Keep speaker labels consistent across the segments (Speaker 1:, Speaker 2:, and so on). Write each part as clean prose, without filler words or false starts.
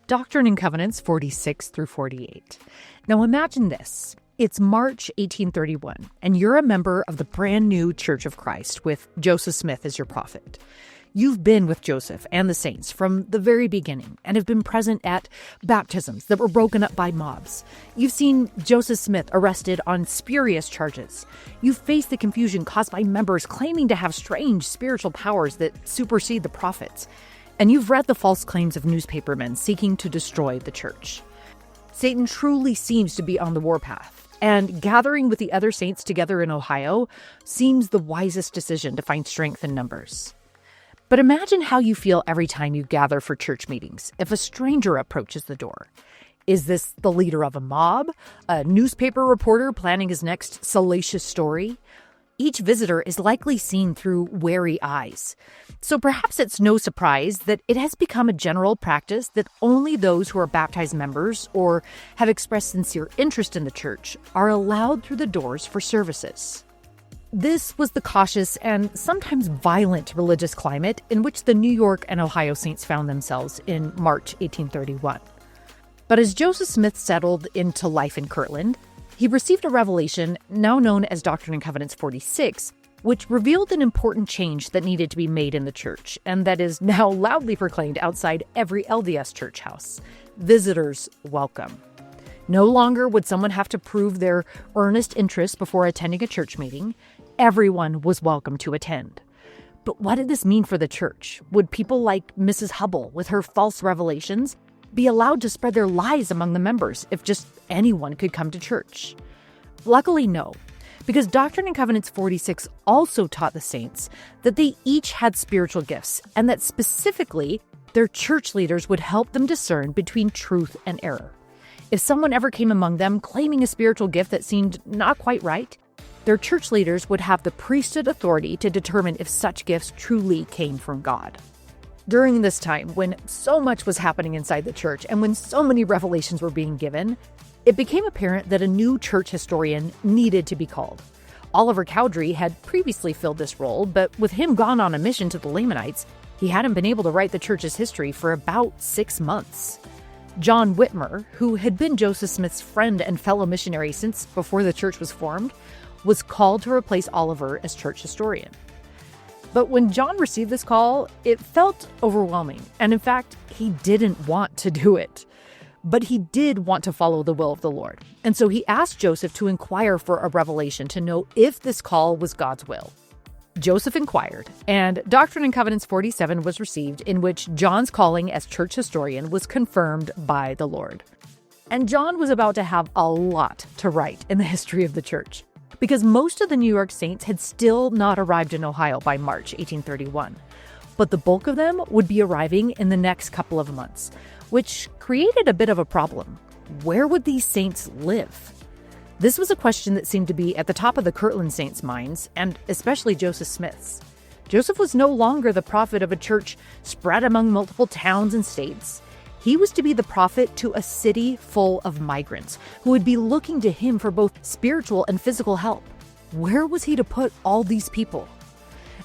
Speaker 1: Doctrine and Covenants 46 through 48. Now imagine this. It's March 1831, and you're a member of the brand new Church of Christ with Joseph Smith as your prophet. You've been with Joseph and the saints from the very beginning and have been present at baptisms that were broken up by mobs. You've seen Joseph Smith arrested on spurious charges. You've faced the confusion caused by members claiming to have strange spiritual powers that supersede the prophets. And you've read the false claims of newspapermen seeking to destroy the church. Satan truly seems to be on the warpath, and gathering with the other saints together in Ohio seems the wisest decision to find strength in numbers. But imagine how you feel every time you gather for church meetings if a stranger approaches the door. Is this the leader of a mob? A newspaper reporter planning his next salacious story? Each visitor is likely seen through wary eyes. So perhaps it's no surprise that it has become a general practice that only those who are baptized members or have expressed sincere interest in the church are allowed through the doors for services. This was the cautious and sometimes violent religious climate in which the New York and Ohio saints found themselves in March 1831. But as Joseph Smith settled into life in Kirtland, he received a revelation now known as Doctrine and Covenants 46, which revealed an important change that needed to be made in the church, and that is now loudly proclaimed outside every LDS church house. Visitors welcome. No longer would someone have to prove their earnest interest before attending a church meeting. Everyone was welcome to attend. But what did this mean for the church? Would people like Mrs. Hubble, with her false revelations, be allowed to spread their lies among the members if just anyone could come to church? Luckily, no, because Doctrine and Covenants 46 also taught the saints that they each had spiritual gifts, and that specifically, their church leaders would help them discern between truth and error. If someone ever came among them claiming a spiritual gift that seemed not quite right, their church leaders would have the priesthood authority to determine if such gifts truly came from God. During this time, when so much was happening inside the church and when so many revelations were being given, it became apparent that a new church historian needed to be called. Oliver Cowdery had previously filled this role, but with him gone on a mission to the Lamanites, he hadn't been able to write the church's history for about 6 months. John Whitmer, who had been Joseph Smith's friend and fellow missionary since before the church was formed, was called to replace Oliver as church historian. But when John received this call, it felt overwhelming, and in fact, he didn't want to do it. But he did want to follow the will of the Lord, and so he asked Joseph to inquire for a revelation to know if this call was God's will. Joseph inquired, and Doctrine and Covenants 47 was received, in which John's calling as church historian was confirmed by the Lord. And John was about to have a lot to write in the history of the church, because most of the New York saints had still not arrived in Ohio by March 1831. But the bulk of them would be arriving in the next couple of months, which created a bit of a problem. Where would these saints live? This was a question that seemed to be at the top of the Kirtland saints' minds, and especially Joseph Smith's. Joseph was no longer the prophet of a church spread among multiple towns and states. He was to be the prophet to a city full of migrants who would be looking to him for both spiritual and physical help. Where was he to put all these people?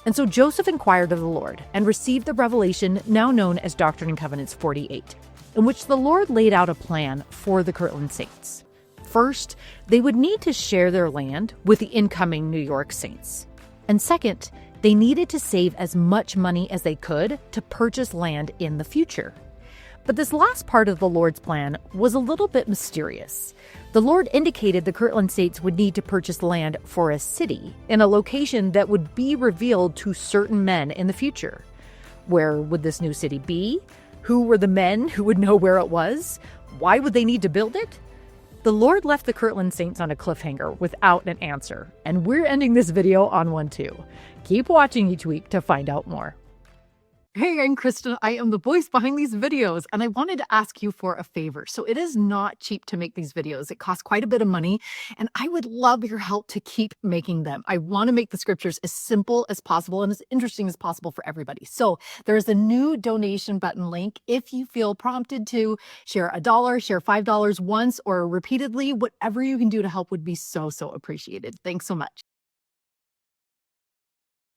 Speaker 1: And so Joseph inquired of the Lord and received the revelation now known as Doctrine and Covenants 48, in which the Lord laid out a plan for the Kirtland saints. First, they would need to share their land with the incoming New York saints. And second, they needed to save as much money as they could to purchase land in the future. But this last part of the Lord's plan was a little bit mysterious. The Lord indicated the Kirtland saints would need to purchase land for a city in a location that would be revealed to certain men in the future. Where would this new city be? Who were the men who would know where it was? Why would they need to build it? The Lord left the Kirtland saints on a cliffhanger without an answer, and we're ending this video on one too. Keep watching each week to find out more. Hey, I'm Kristen. I am the voice behind these videos, and I wanted to ask you for a favor. So it is not cheap to make these videos. It costs quite a bit of money, and I would love your help to keep making them. I want to make the scriptures as simple as possible and as interesting as possible for everybody. So there is a new donation button link. If you feel prompted to share $1, share $5 once or repeatedly, whatever you can do to help would be so appreciated. Thanks so much.